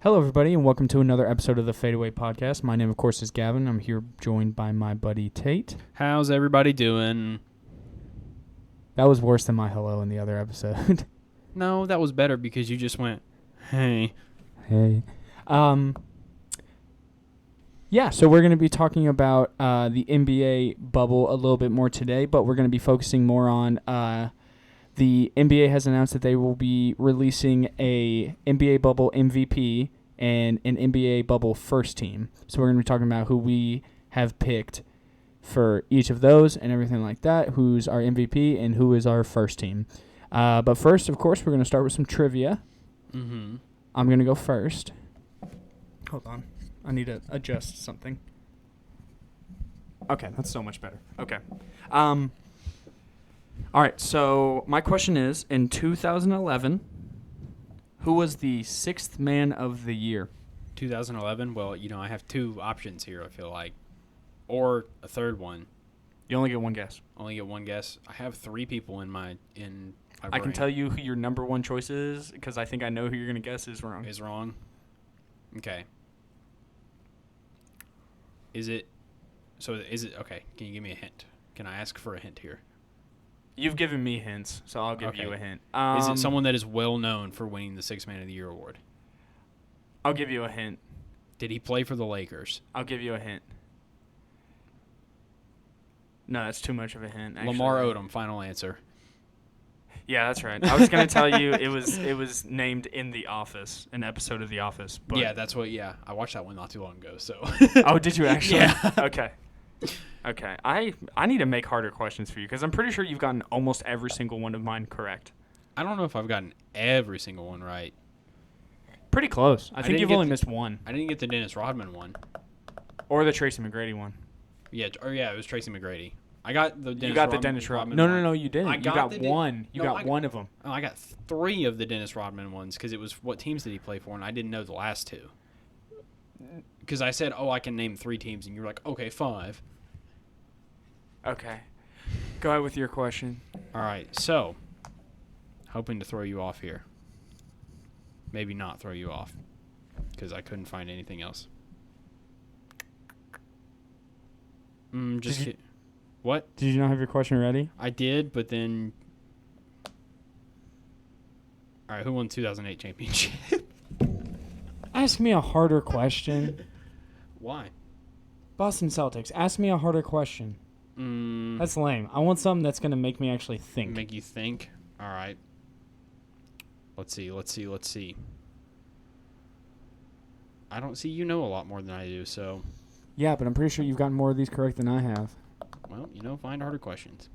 Hello, everybody, and welcome to another episode of the Fadeaway Podcast. My name, of course, is Gavin. I'm here joined by my buddy Tate. How's everybody doing? That was worse than my hello in the other episode. No, that was better because you just went, hey. Hey. Yeah, so we're going to be talking about the NBA bubble a little bit more today, but we're going to be focusing more on the NBA has announced that they will be releasing a NBA bubble MVP and an NBA bubble first team. So we're going to be talking about who we have picked for each of those and everything like that, who's our MVP and who is our first team. But first, of course, we're going to start with some trivia. Mm-hmm. I'm going to go first. Hold on. I need to adjust something. Okay, that's so much better. Okay. All right, so my question is, in 2011, who was the sixth man of the year? 2011? Well, I have two options here, I feel like. Or a third one. You only get one guess. Only get one guess. I have three people in my I can tell you who your number one choice is, because I think I know who you're going to guess is wrong. Is wrong? Okay. Is it... Okay, can you give me a hint? Can I ask for a hint here? You've given me hints, so I'll give you a hint. Is it someone that is well known for winning the Sixth Man of the Year award? I'll give you a hint. Did he play for the Lakers? I'll give you a hint. No, that's too much of a hint. Actually. Lamar Odom, final answer. Yeah, that's right. I was going to tell you it was named in The Office, an episode of The Office. But Yeah, that's what. Yeah, I watched that one not too long ago. So. Oh, did you actually? Yeah. Okay. I need to make harder questions for you because I'm pretty sure you've gotten almost every single one of mine correct. I don't know if I've gotten every single one right. Pretty close. I think you've only missed one. I didn't get the Dennis Rodman one. Or the Tracy McGrady one. Yeah, it was Tracy McGrady. I got the Dennis You got Rodman, the Dennis Rodman. one. No, you didn't. You got one. You got one of them. Oh, I got three of the Dennis Rodman ones because it was what teams did he play for, and I didn't know the last two. Because I said, I can name three teams, and you were like, okay, five. Okay. Go ahead with your question. All right, so hoping to throw you off here. Maybe not throw you off because I couldn't find anything else. What? Did you not have your question ready? I did, but then... All right, who won the 2008 championship? Ask me a harder question. Why? Boston Celtics. Ask me a harder question. That's lame. I want something that's going to make me actually think. Make you think? All right. Let's see. I don't see you know a lot more than I do, so... Yeah, but I'm pretty sure you've gotten more of these correct than I have. Well, find harder questions.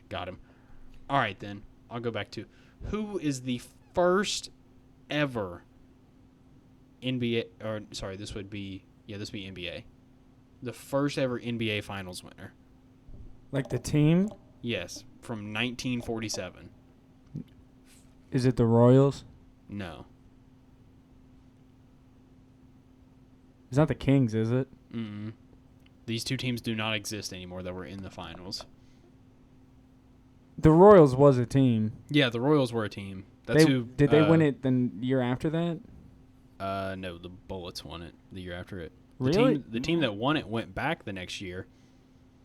Got him. All right, then. I'll go back to who is the first ever NBA, or sorry, this would be NBA. The first ever NBA Finals winner. Like the team? Yes, from 1947. Is it the Royals? No. It's not the Kings, is it? Mm-mm. These two teams do not exist anymore that were in the finals. The Royals was a team. Yeah, the Royals were a team. Did they win it the year after that? No, the Bullets won it the year after it. Really? The team that won it went back the next year.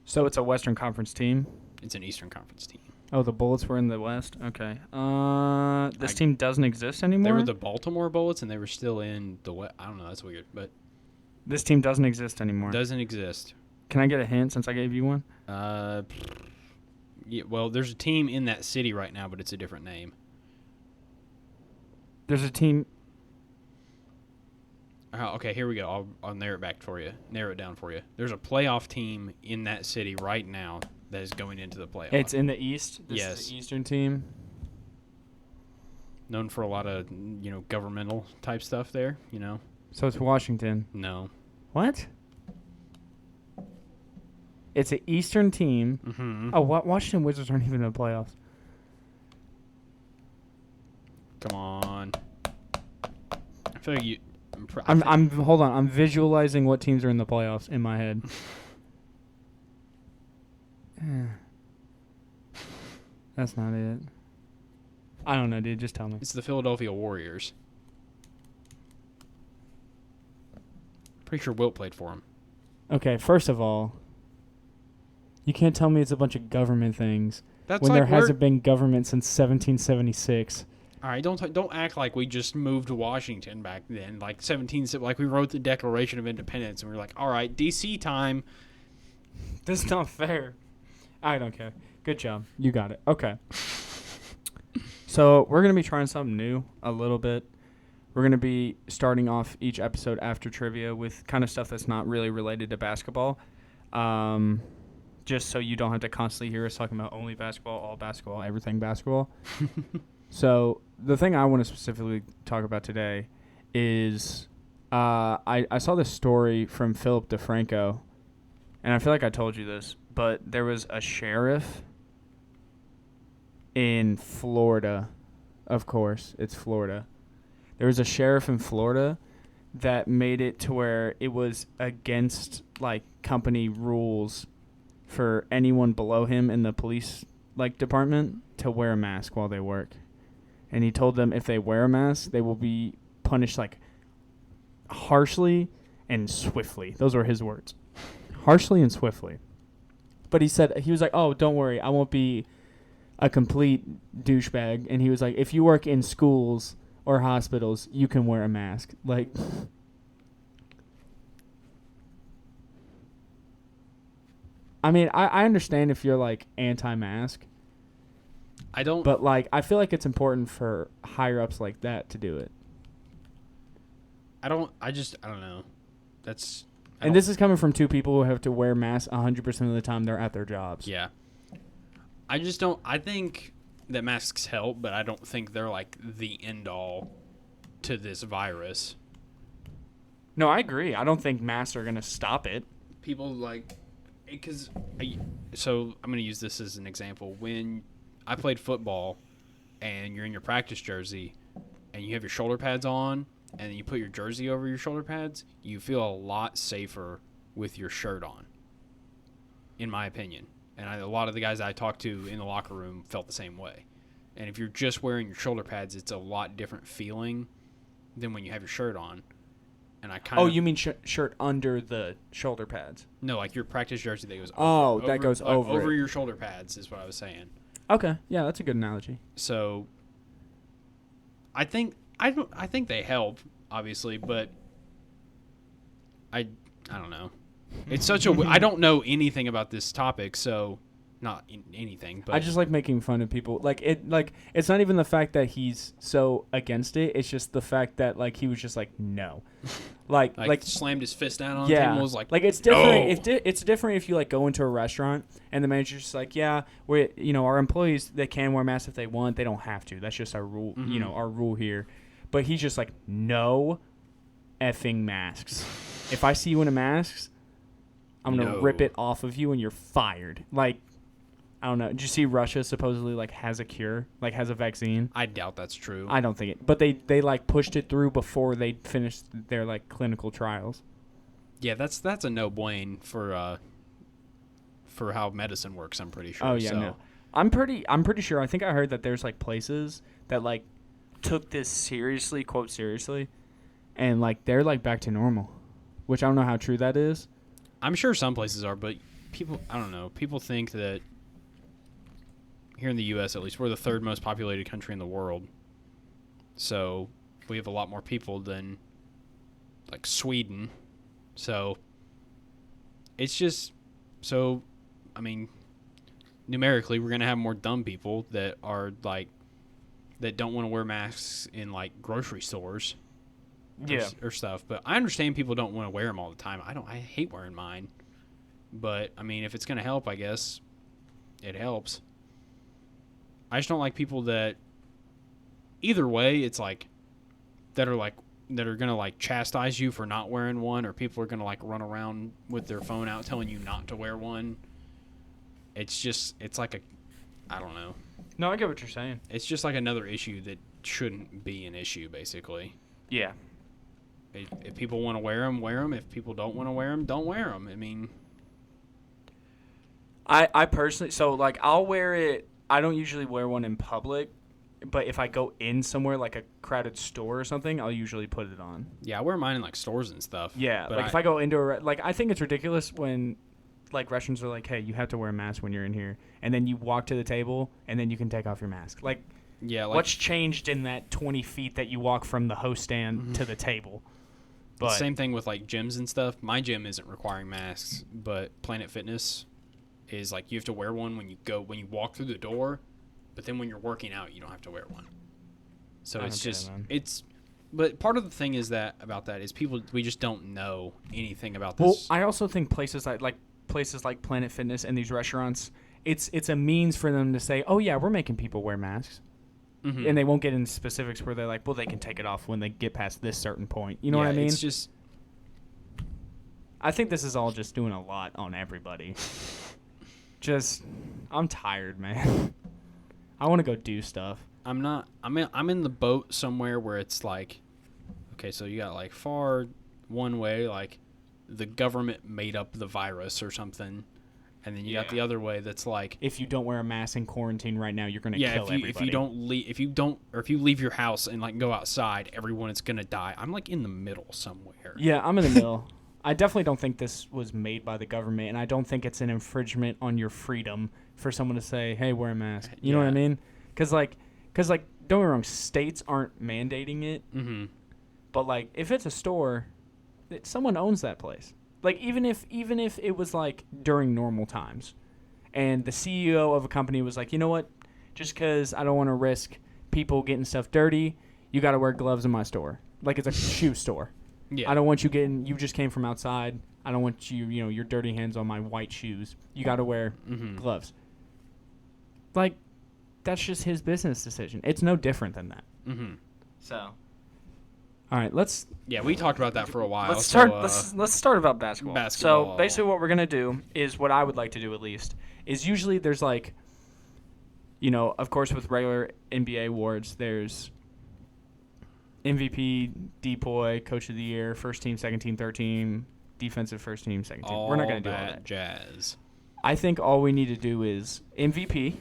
So it's a Western Conference team? It's an Eastern Conference team. Oh, the Bullets were in the West? Okay. This team doesn't exist anymore? They were the Baltimore Bullets, and they were still in the West. I don't know. That's weird, but... This team doesn't exist anymore. Doesn't exist. Can I get a hint since I gave you one? Yeah, well, there's a team in that city right now, but it's a different name. There's a team... Okay, here we go. I'll narrow it down for you. There's a playoff team in that city right now that is going into the playoffs. It's in the East? Yes. Is the Eastern team? Known for a lot of, governmental type stuff there, So it's Washington. No. What? It's an Eastern team. Mm-hmm. Oh, Washington Wizards aren't even in the playoffs. Come on. I feel like you... Hold on. I'm visualizing what teams are in the playoffs in my head. That's not it. I don't know, dude. Just tell me. It's the Philadelphia Warriors. Pretty sure Wilt played for him. Okay, first of all, you can't tell me it's a bunch of government things That's when like there hasn't been government since 1776. All right, don't act like we just moved to Washington back then. Like like we wrote the Declaration of Independence and we were like, all right, DC time. That's not fair. I don't care. Good job. You got it. Okay. So we're going to be trying something new a little bit. We're going to be starting off each episode after trivia with kind of stuff that's not really related to basketball. Just so you don't have to constantly hear us talking about only basketball, all basketball, everything basketball. So the thing I want to specifically talk about today is I saw this story from Philip DeFranco, and I feel like I told you this, but there was a sheriff in Florida. Of course, it's Florida. There was a sheriff in Florida that made it to where it was against like company rules for anyone below him in the police like department to wear a mask while they work. And he told them if they wear a mask, they will be punished like harshly and swiftly. Those were his words. Harshly and swiftly. But he was like, "Oh, don't worry. I won't be a complete douchebag." And he was like, "If you work in schools or hospitals, you can wear a mask." Like, I mean, I understand if you're like anti-mask. I don't. But like, I feel like it's important for higher ups like that to do it. I don't know. And this is coming from two people who have to wear masks 100% of the time they're at their jobs. Yeah. I just don't. I think that masks help, but I don't think they're like the end all to this virus. No, I agree. I don't think masks are going to stop it. People like, so I'm going to use this as an example. When I played football and you're in your practice jersey and you have your shoulder pads on and then you put your jersey over your shoulder pads, you feel a lot safer with your shirt on, in my opinion. And a lot of the guys I talked to in the locker room felt the same way. And if you're just wearing your shoulder pads, it's a lot different feeling than when you have your shirt on. And I kind of... Oh, you mean shirt under the shoulder pads? No, like your practice jersey that goes over. Oh, that goes like over your shoulder pads is what I was saying. Okay, yeah, that's a good analogy. So, I think they help, obviously, but I don't know. It's such a I don't know anything about this topic, so not anything. But I just like making fun of people. Like it's not even the fact that he's so against it. It's just the fact that like he was just like no, like slammed his fist down on the table. Was like it's different. No. It's different if you like go into a restaurant and the manager's just like, yeah, our employees, they can wear masks if they want. They don't have to. That's just our rule. Mm-hmm. Our rule here. But he's just like, no effing masks. If I see you in a mask, I'm going to rip it off of you and you're fired. Like, I don't know. Did you see Russia supposedly like has a cure, like has a vaccine? I doubt that's true. I don't think it. But they like pushed it through before they finished their like clinical trials. Yeah, that's a no blame for how medicine works, I'm pretty sure. Oh yeah, no. I'm pretty sure. I think I heard that there's like places that like took this seriously, quote seriously, and like they're like back to normal, which I don't know how true that is. I'm sure some places are, but I don't know. People think that here in the U.S. at least, we're the third most populated country in the world. So we have a lot more people than like Sweden. So it's just I mean, numerically, we're going to have more dumb people that are like, that don't want to wear masks in like grocery stores. Yeah. Or stuff. But I understand people don't want to wear them all the time. I hate wearing mine. But I mean, if it's going to help, I guess it helps. I just don't like people that either way, it's like that are going to like chastise you for not wearing one, or people are going to like run around with their phone out telling you not to wear one. It's like I don't know. No, I get what you're saying. It's just like another issue that shouldn't be an issue, basically. Yeah. If people want to wear them, wear them. If people don't want to wear them, don't wear them. I mean, I personally, so like I'll wear it. I don't usually wear one in public But if I go in somewhere like a crowded store or something, I'll usually put it on. Yeah, I wear mine in like stores and stuff. Yeah, but like if I go into I think it's ridiculous when like restaurants are like, hey, you have to wear a mask when you're in here, and then you walk to the table and then you can take off your mask. Like, what's changed in that 20 feet that you walk from the host stand to the table? But same thing with like gyms and stuff. My gym isn't requiring masks, but Planet Fitness is like you have to wear one when you walk through the door, but then when you're working out, you don't have to wear one. So but part of the thing is about that is we just don't know anything about this. Well, I also think places like Planet Fitness and these restaurants, it's a means for them to say, oh yeah, we're making people wear masks. Mm-hmm. And they won't get into specifics where they're like, well, they can take it off when they get past this certain point. You know what I mean? It's just, I think this is all just doing a lot on everybody. I'm tired, man. I want to go do stuff. I'm in the boat somewhere where it's like, okay, so you got like far one way, like the government made up the virus or something, and then you got the other way that's like, if you don't wear a mask in quarantine right now, you're gonna kill everybody. If you leave your house and like go outside, everyone is gonna die. I'm like in the middle somewhere. Yeah, I'm in the middle. I definitely don't think this was made by the government, and I don't think it's an infringement on your freedom for someone to say, hey, wear a mask. You know what I mean? Because don't get me wrong, states aren't mandating it, but like if it's a store, someone owns that place. Like even if it was like during normal times, and the CEO of a company was like, you know what, just because I don't want to risk people getting stuff dirty, you got to wear gloves in my store. Like it's a shoe store. Yeah. I don't want you you just came from outside. I don't want your dirty hands on my white shoes. You got to wear gloves. Like, that's just his business decision. It's no different than that. Mm-hmm. So, all right, let's. Yeah, we talked about that for a while. Let's start. Let's start about basketball. So basically, what we're gonna do is what I would like to do at least is usually there's like, of course with regular NBA awards there's MVP, DPOY, Coach of the Year, First Team, Second Team, Third Team, Defensive First Team, Second Team. We're not gonna do all that jazz. I think all we need to do is MVP.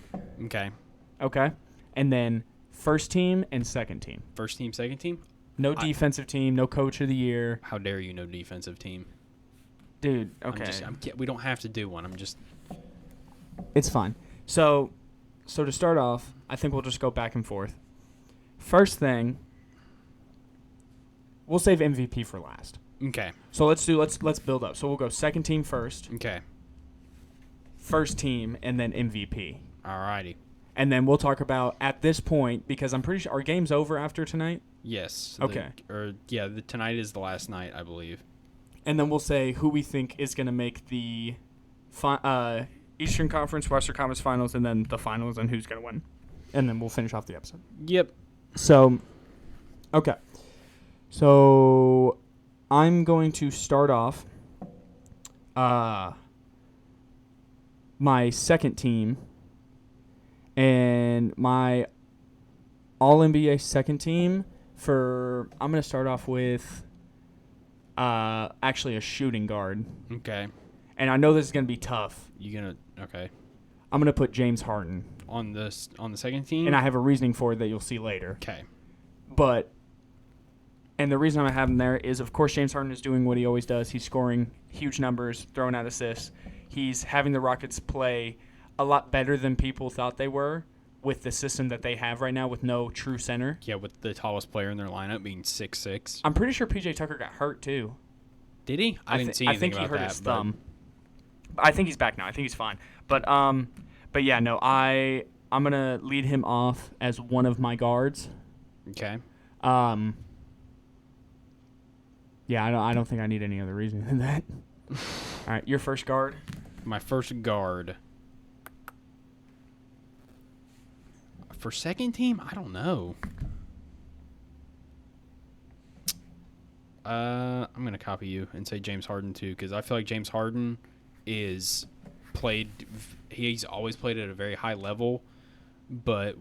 Okay. And then first team and second team. First team, second team? No defensive team, no coach of the year. How dare you, no defensive team? Dude, okay. We don't have to do one. It's fine. So to start off, I think we'll just go back and forth. First thing, we'll save MVP for last. Okay. So let's build up. So we'll go second team first. Okay. First team, and then MVP. Alrighty. And then we'll talk about, at this point, because I'm pretty sure, our game's over after tonight? Yes. Okay. Tonight is the last night, I believe. And then we'll say who we think is going to make the Eastern Conference, Western Conference Finals, and then the finals, and who's going to win. And then we'll finish off the episode. Yep. So, okay. So, I'm going to start off my second team, and my All-NBA second team I'm going to start off with actually a shooting guard. Okay. And I know this is going to be tough. Okay. I'm going to put James Harden. On the second team? And I have a reasoning for it that you'll see later. Okay. And the reason I have him there is, of course, James Harden is doing what he always does. He's scoring huge numbers, throwing out assists. He's having the Rockets play a lot better than people thought they were with the system that they have right now with no true center. Yeah, with the tallest player in their lineup being 6'6". I'm pretty sure PJ Tucker got hurt, too. Did he? I didn't see anything about that. I think he hurt his thumb. I think he's back now. I think he's fine. But yeah, no, I'm going to lead him off as one of my guards. Okay. Yeah, I don't think I need any other reason than that. All right, your first guard. My first guard. For second team, I don't know. I'm going to copy you and say James Harden too, because I feel like James Harden he's always played at a very high level, but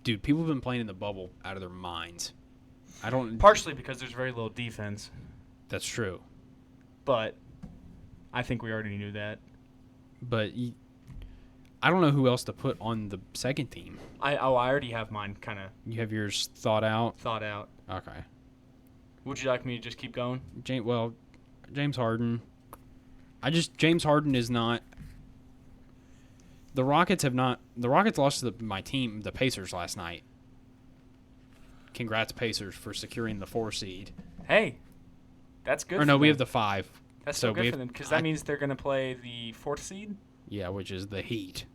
dude, people have been playing in the bubble out of their minds. Partially because there's very little defense. That's true. But I think we already knew that. But I don't know who else to put on the second team. I already have mine kind of You have yours thought out? thought out. Okay. Would you like me to just keep going? James Harden. James Harden is not. The Rockets lost to my team, the Pacers, last night. Congrats, Pacers, for securing the 4 seed. Hey, that's good. Or no, we have the 5. That's so so good we for them because that means they're going to play the 4th seed. Yeah, which is the Heat,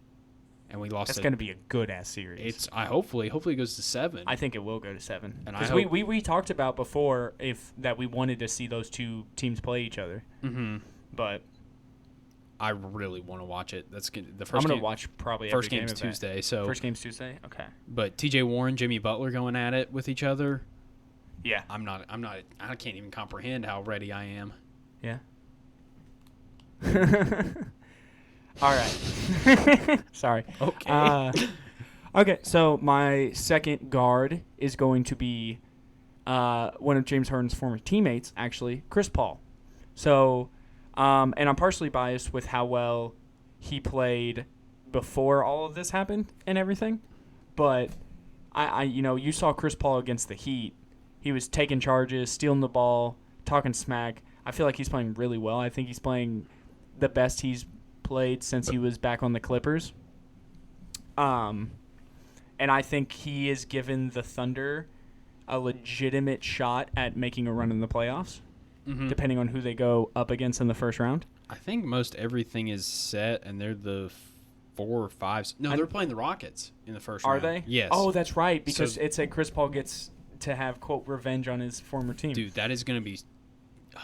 and we lost. That's going to be a good ass series. Hopefully it goes to 7. I think it will go to 7. And Because we talked about before that we wanted to see those two teams play each other. Mm-hmm. But I really want to watch it. That's good. The I'm first going game, to watch probably first every game game's of that. Tuesday. So First game's Tuesday. Okay. But T.J. Warren, Jimmy Butler going at it with each other. Yeah. I can't even comprehend how ready I am. Yeah. All right. Sorry. Okay. Okay, so my second guard is going to be one of James Harden's former teammates, actually, Chris Paul. So, and I'm partially biased with how well he played before all of this happened and everything, but you saw Chris Paul against the Heat. He was taking charges, stealing the ball, talking smack. I feel like he's playing really well. I think he's playing the best he's played since he was back on the Clippers. And I think he has given the Thunder a legitimate shot at making a run in the playoffs, depending on who they go up against in the first round. I think most everything is set, and they're the 4 or 5. No, they're playing the Rockets in the first round. Are they? Yes. Oh, that's right, because So- it said Chris Paul gets to have, quote, revenge on his former team. Dude, that is going to be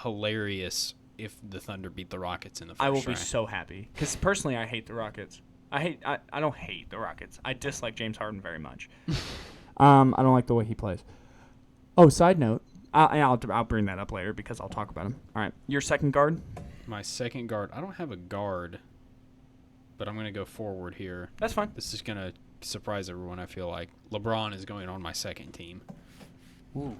hilarious if the Thunder beat the Rockets in the first I will round. be so happy, because personally I hate the Rockets. I don't hate the Rockets. I dislike James Harden very much. I don't like the way he plays. Oh, side note, I'll bring that up later because I'll talk about him. All right, your second guard? My second guard. I don't have a guard, but I'm going to go forward here. That's fine. This is going to surprise everyone, I feel like. LeBron is going on my second team. Ooh.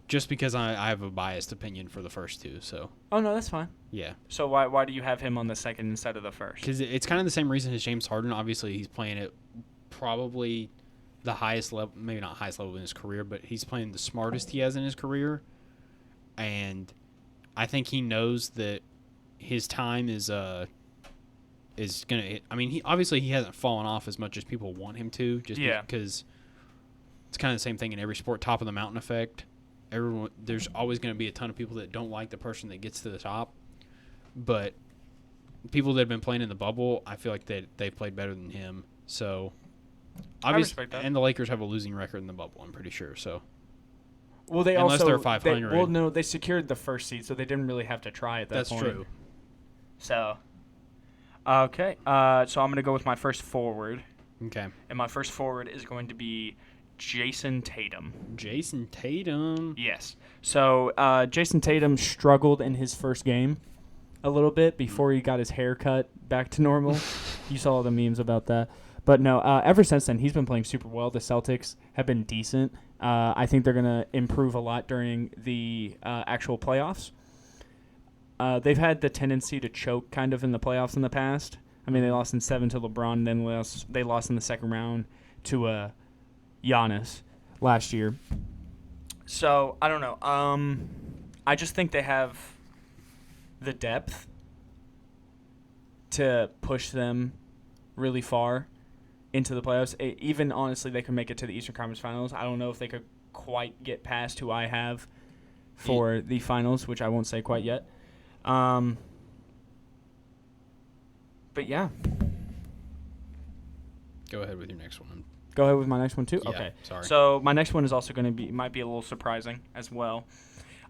Just because I have a biased opinion for the first two, so Oh, no, that's fine. yeah. So why do you have him on the second instead of the first? Because it's kind of the same reason as James Harden. Obviously, he's playing at probably the highest level, maybe not highest level in his career, but he's playing the smartest he has in his career. And I think he knows that his time is gonna. I mean, he hasn't fallen off as much as people want him to, just because it's kind of the same thing in every sport. Top of the mountain effect. There's always going to be a ton of people that don't like the person that gets to the top, but people that have been playing in the bubble, I feel like they've played better than him. So, obviously, respect that. and the Lakers have a losing record in the bubble. I'm pretty sure. So, Well, they Unless also they're 500. no, they secured the first seed, so they didn't really have to try at that that's point. true. So, okay. So I'm going to go with my first forward, Okay, and my first forward is going to be Jason Tatum. Jason Tatum. Yes. So Jason Tatum struggled in his first game a little bit before he got his hair cut back to normal. You saw all the memes about that. But no, ever since then, he's been playing super well. The Celtics have been decent. I think they're going to improve a lot during the actual playoffs. They've had the tendency to choke kind of in the playoffs in the past. I mean, they lost in 7 to LeBron, then they lost in the second round to Giannis last year. So, I don't know. I just think they have the depth to push them really far into the playoffs. Even, honestly, they could make it to the Eastern Conference Finals. I don't know if they could quite get past who I have for the finals, which I won't say quite yet. But, yeah. Go ahead with your next one. Go ahead with my next one, too? Yeah, Okay. sorry. So my next one is also going to might be a little surprising as well.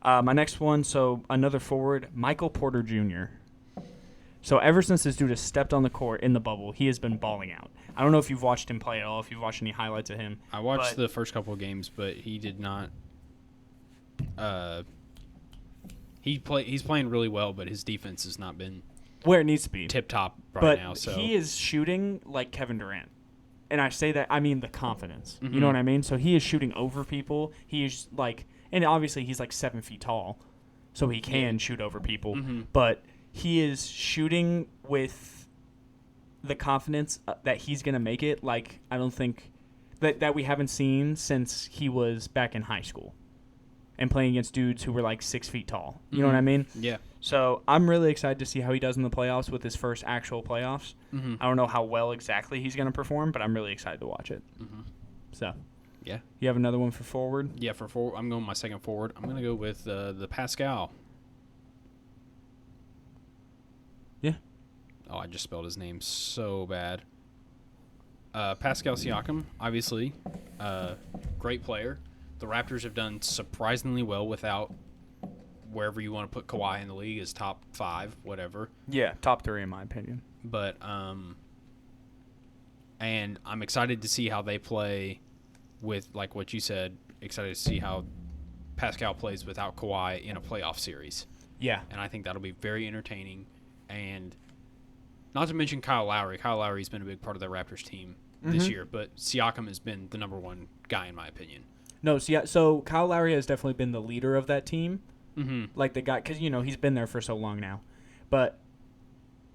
My next one, so another forward, Michael Porter Jr. So ever since this dude has stepped on the court in the bubble, he has been balling out. I don't know if you've watched him play at all, if you've watched any highlights of him. I watched the first couple of games, but he did not. He's playing really well, but his defense has not been Where it needs to be. tip top but now. So he is shooting like Kevin Durant. And I say that, I mean the confidence. Mhm. You know what I mean? So he is shooting over people. He is like, and obviously he's like 7 feet tall, so he can shoot over people. Mhm. But he is shooting with the confidence that he's going to make it, like, I don't think that we haven't seen since he was back in high school and playing against dudes who were like 6 feet tall. You know what I mean? Yeah. So I'm really excited to see how he does in the playoffs with his first actual playoffs. Mm-hmm. I don't know how well exactly he's going to perform, but I'm really excited to watch it. Mm-hmm. So, Yeah. you have another one for forward? Yeah, for forward, I'm going my second forward. I'm going to go with the Pascal. Yeah. Oh, I just spelled his name so bad. Pascal Siakam, obviously, great player. The Raptors have done surprisingly well without wherever you want to put Kawhi in the league is top 5, whatever. Yeah, top 3 in my opinion. But and I'm excited to see how they play with, like what you said, excited to see how Pascal plays without Kawhi in a playoff series. Yeah. And I think that'll be very entertaining. And not to mention Kyle Lowry. Kyle Lowry's been a big part of the Raptors team this year, but Siakam has been the number one guy in my opinion. No, so Kyle Lowry has definitely been the leader of that team. Mm-hmm. Like the guy, because, he's been there for so long now. But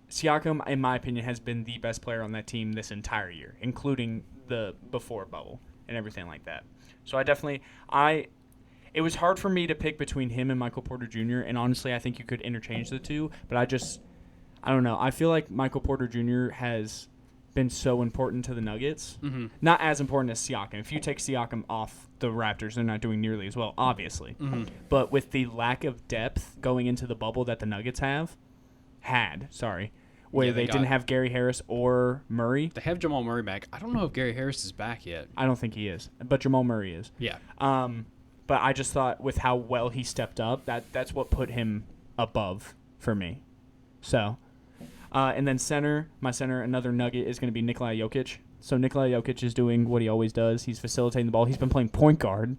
Siakam, in my opinion, has been the best player on that team this entire year, including the before bubble and everything like that. So it was hard for me to pick between him and Michael Porter Jr., and honestly, I think you could interchange the two, but I don't know. I feel like Michael Porter Jr. has been so important to the Nuggets. Mm-hmm. Not as important as Siakam. If you take Siakam off the Raptors, they're not doing nearly as well, obviously. Mm-hmm. But with the lack of depth going into the bubble that the Nuggets where they didn't have Gary Harris or Murray. They have Jamal Murray back. I don't know if Gary Harris is back yet. I don't think he is, but Jamal Murray is. Yeah. But I just thought with how well he stepped up, that's what put him above for me. So, and then my center, another Nugget is going to be Nikola Jokic. So Nikola Jokic is doing what he always does. He's facilitating the ball. He's been playing point guard.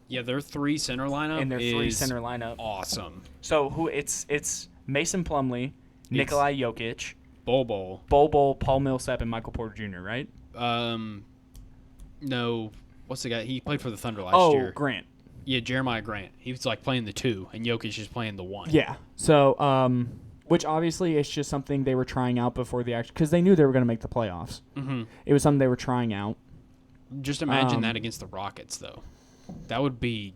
Yeah, their 3 center lineup And their 3 center lineup. Awesome. So it's Mason Plumlee, Nikola Jokic, Bol, Paul Millsap, and Michael Porter Jr., right? No. What's the guy? He played for the Thunder last year. Oh, Grant. Yeah, Jeremiah Grant. He was like playing the 2, and Jokic is playing the 1. Yeah. So, which obviously is just something they were trying out before the action, because they knew they were going to make the playoffs. Mm-hmm. It was something they were trying out. Just imagine that against the Rockets, though. That would be.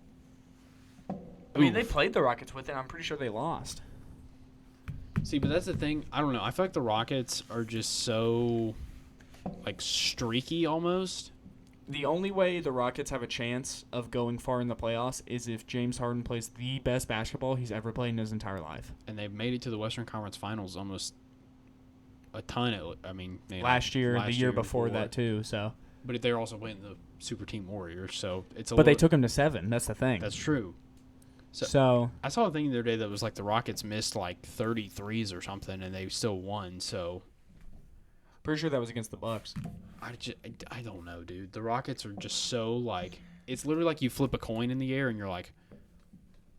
I mean, they played the Rockets with it. I'm pretty sure they lost. See, but that's the thing. I don't know. I feel like the Rockets are just so, like, streaky almost. The only way the Rockets have a chance of going far in the playoffs is if James Harden plays the best basketball he's ever played in his entire life. And they've made it to the Western Conference Finals almost a ton. Last year, the year before that too. So, but they're also playing the Super Team Warriors, so it's. But they took him to 7. That's the thing. That's true. So I saw a thing the other day that was like the Rockets missed like 33s or something, and they still won. So. Pretty sure that was against the Bucks. I don't know, dude. The Rockets are just so, like, it's literally like you flip a coin in the air and you're like,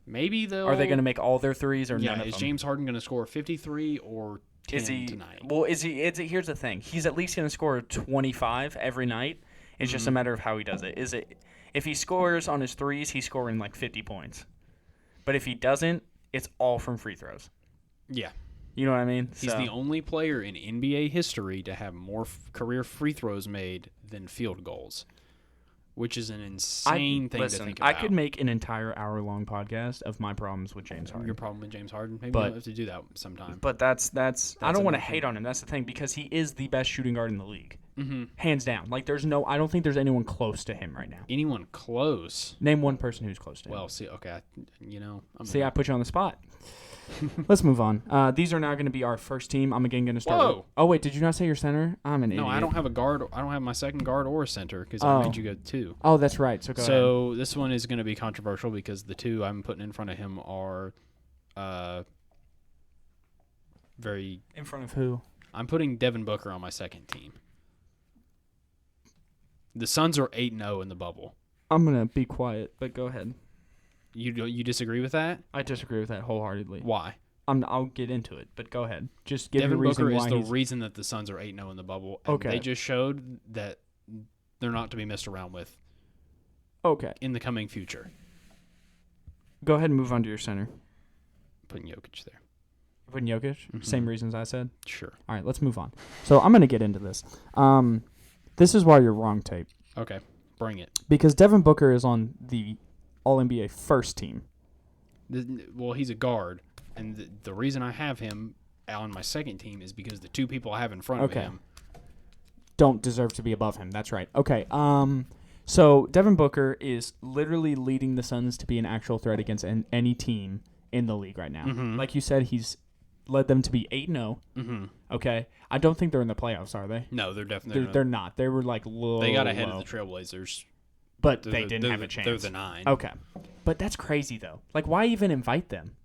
maybe they'll... Are they going to make all their threes or none of them? Is James Harden going to score 53 or 10 tonight? Well, here's the thing. He's at least going to score 25 every night. It's just a matter of how he does it. If he scores on his threes, he's scoring like 50 points. But if he doesn't, it's all from free throws. Yeah. You know what I mean? He's the only player in NBA history to have more career free throws made than field goals, which is an insane thing to think about. I could make an entire hour-long podcast of my problems with James Harden. Your problem with James Harden? Maybe we'll have to do that sometime. But that's I don't want to hate on him. That's the thing, because he is the best shooting guard in the league. Mm-hmm. Hands down. Like, I don't think there's anyone close to him right now. Anyone close? Name one person who's close to him. Well, see, okay, I put you on the spot. Let's move on. These are now going to be our first team. I'm again going to start. Whoa! Oh wait, did you not say your center? I'm an idiot. No, I don't have a guard. I don't have my second guard or a center because I made you go 2. Oh, that's right. So go ahead. This one is going to be controversial because the 2 I'm putting in front of him are, very. In front of who? I'm putting Devin Booker on my second team. The Suns are 8-0 in the bubble. I'm gonna be quiet, but go ahead. You disagree with that? I disagree with that wholeheartedly. Why? I'll get into it, but go ahead. Just give Devin the reason Booker why is the reason that the Suns are 8-0 in the bubble. And Okay. They just showed that they're not to be messed around with. Okay. In the coming future. Go ahead and move on to your center. Putting Jokic there. Putting Jokic? Same reasons I said? Sure. All right, let's move on. So I'm going to get into this. This is why you're wrong, Tape. Okay, bring it. Because Devin Booker is on the All-NBA first team. Well, he's a guard, and the reason I have him on my second team is because the two people I have in front of him don't deserve to be above him. That's right. Okay. So Devin Booker is literally leading the Suns to be an actual threat against any team in the league right now. Like you said, he's led them to be 8-0. Okay. I don't think they're in the playoffs, are they? No, they're definitely They're not. They were like low. They got ahead of the Trailblazers. But they didn't have a chance. They're the 9. Okay. But that's crazy, though. Like, why even invite them?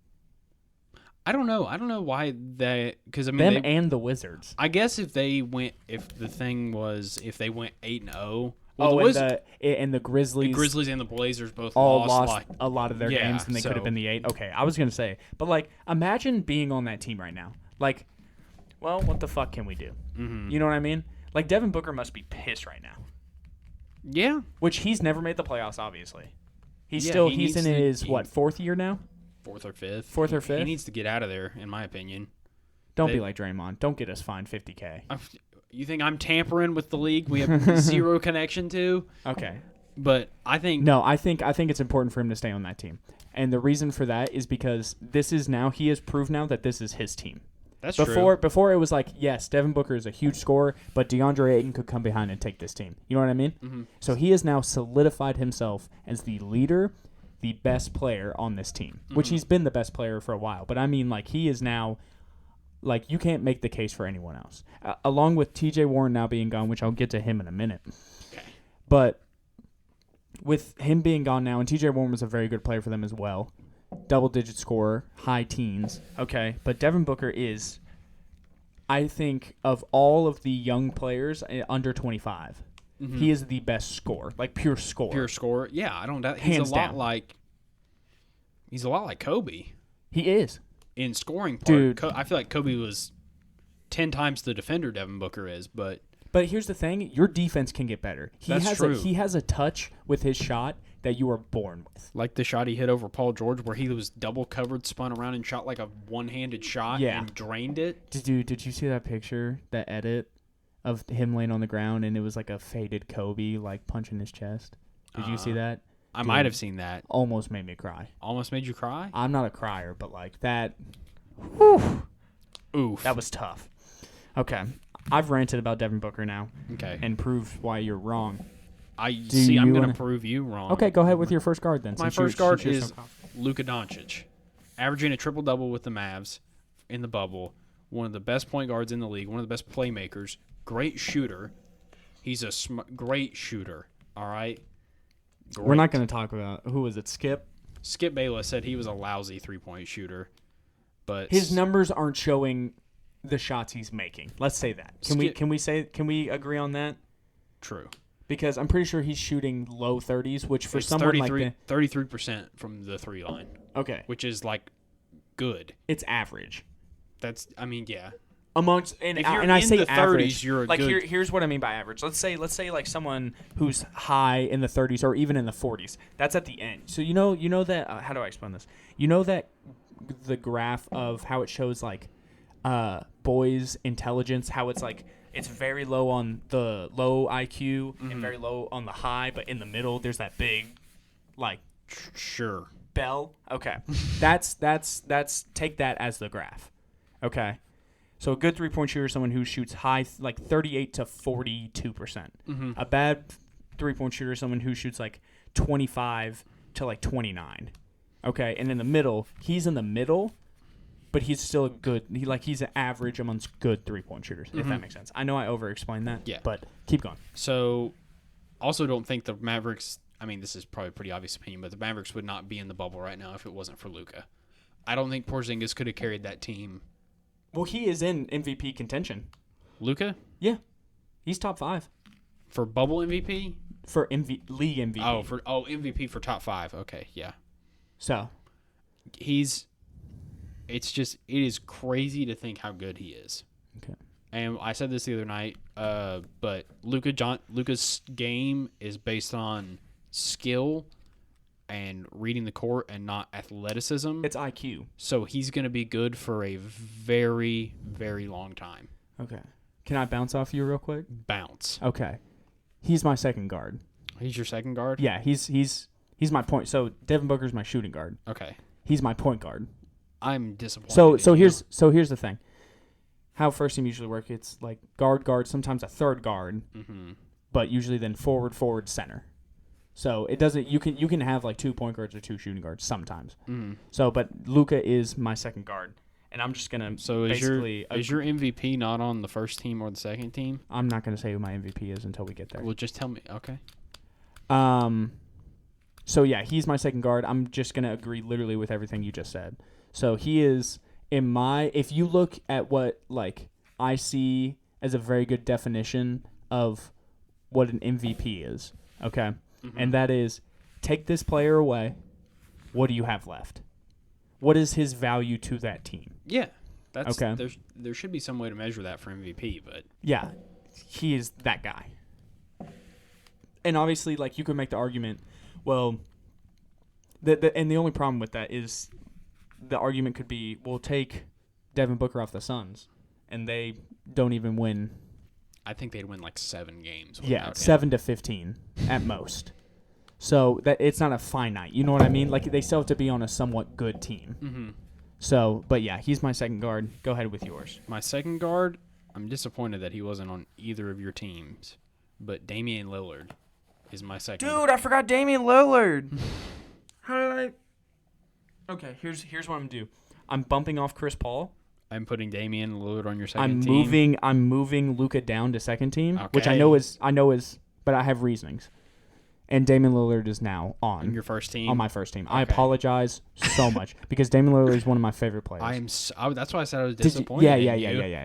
I don't know. I don't know why they... Because, I mean... Them and the Wizards. I guess if they went... If the thing was... If they went 8-0... And the Grizzlies... The Grizzlies and the Blazers both all lost a lot of their games, and they could have been the 8. Okay, I was going to say. But, like, imagine being on that team right now. Like, well, what the fuck can we do? You know what I mean? Like, Devin Booker must be pissed right now. Yeah. Which he's never made the playoffs, obviously. He's in his, fourth year now? Fourth or fifth. Fourth or fifth? He needs to get out of there, in my opinion. Don't be like Draymond. Don't get us fined $50K. You think I'm tampering with the league we have zero connection to? Okay. But I think... No, I think it's important for him to stay on that team. And the reason for that is because he has proved now that this is his team. That's true. Before it was like, yes, Devin Booker is a huge scorer, but DeAndre Ayton could come behind and take this team. You know what I mean? So he has now solidified himself as the leader, the best player on this team, which he's been the best player for a while. But I mean, like, he is now, like, you can't make the case for anyone else. Along with TJ Warren now being gone, which I'll get to him in a minute. Okay. But with him being gone now, and TJ Warren was a very good player for them as well, double-digit scorer, high teens. Okay, but Devin Booker is, I think, of all of the young players under 25, he is the best scorer, like pure scorer. Pure scorer. Yeah, I don't doubt. Hands down. He's a lot like Kobe He is. in scoring part. Dude. I feel like Kobe was 10 times the defender Devin Booker is, but here's the thing: your defense can get better. That's true. He has a touch with his shot that you were born with. like the shot he hit over Paul George, where he was double covered, spun around, and shot like a one-handed shot and drained it. Did you see that picture, that edit of him laying on the ground, and it was like a faded Kobe like punching his chest? Did you see that? I might have seen that. Almost made me cry. Almost made you cry? I'm not a crier, but like that. Whew, Oof. that was tough. Okay, I've ranted about Devin Booker now. Okay. And proved why you're wrong. I'm you going to wanna- prove you wrong. Okay, go ahead with your first guard then. My since you're- first guard since you're is so confident. Luka Doncic, averaging a triple-double with the Mavs in the bubble. One of the best point guards in the league, one of the best playmakers, great shooter. He's a great shooter, all right? Great. We're not going to talk about, who was it, Skip? Skip Bayless said he was a lousy three-point shooter, but His numbers aren't showing the shots he's making. Let's say that. Can we agree on that? True. Because I'm pretty sure he's shooting low 30s, which for It's someone like 33% from the three line, okay, which is like good. it's average. That's, I mean, yeah. Amongst If you're and I in say the 30s, average, you're a like good. here's what I mean by average. Let's say like someone who's high in the 30s or even in the 40s. That's at the end. So you know that how do I explain this? You know that the graph of how it shows like boys' intelligence, how it's like it's very low on the low IQ and very low on the high, but in the middle there's that big like Sure. bell. Okay. that's take that as the graph. Okay. So a good 3-point shooter is someone who shoots high, like 38 to 42%. A bad 3-point shooter is someone who shoots like 25 to like 29. Okay, and in the middle, he's in the middle, but he's still a good. He's an average amongst good 3-point shooters. If that makes sense. I know I over-explained that. Yeah. But keep going. So, also don't think the Mavericks. I mean, this is probably a pretty obvious opinion, but the Mavericks would not be in the bubble right now if it wasn't for Luka. I don't think Porzingis could have carried that team. Well, he is in MVP contention. Luka Yeah, he's top 5 for bubble MVP. for league MVP. MVP for top 5. Okay, yeah. So It is crazy to think how good he is. okay. And I said this the other night, but Luka's game is based on skill and reading the court and not athleticism. It's IQ. So he's going to be good for a very, very long time. Okay. Can I bounce off you real quick? Bounce. Okay. He's my second guard. He's your second guard? Yeah, he's my point. So Devin Booker's my shooting guard. Okay. He's my point guard. I'm disappointed. So here's the thing. How first team usually work, it's like guard, sometimes a third guard, but usually then forward, center. So it doesn't. You can have like 2 point guards or 2 shooting guards sometimes. So, but Luka is my second guard, and I'm just gonna. So is your MVP not on the first team or the second team? I'm not gonna say who my MVP is until we get there. Well, just tell me. Okay. So yeah, he's my second guard. I'm just gonna agree literally with everything you just said. So he is if you look at what like I see as a very good definition of what an MVP is, okay? And that is, take this player away, what do you have left? What is his value to that team? Yeah. That's okay. There should be some way to measure that for MVP, but yeah, he is that guy. And obviously, like, you could make the argument, well, and the only problem with that is the argument could be, we'll take Devin Booker off the Suns, and they don't even win. I think they'd win like 7 games. Yeah, 7 to 15 at most. So that it's not a finite. You know what I mean? Like, they still have to be on a somewhat good team. So, but yeah, he's my second guard. Go ahead with yours. My second guard, I'm disappointed that he wasn't on either of your teams, but Damian Lillard is my second. Dude, I forgot Damian Lillard. How did I? Okay, here's what I'm gonna do. I'm bumping off Chris Paul. I'm putting Damian Lillard on your second team. I'm moving Luka down to second team, okay. which I know is, but I have reasonings. And Damian Lillard is now on your first team. On my first team. Okay. I apologize so much because Damian Lillard is one of my favorite players. That's why I said I was disappointed.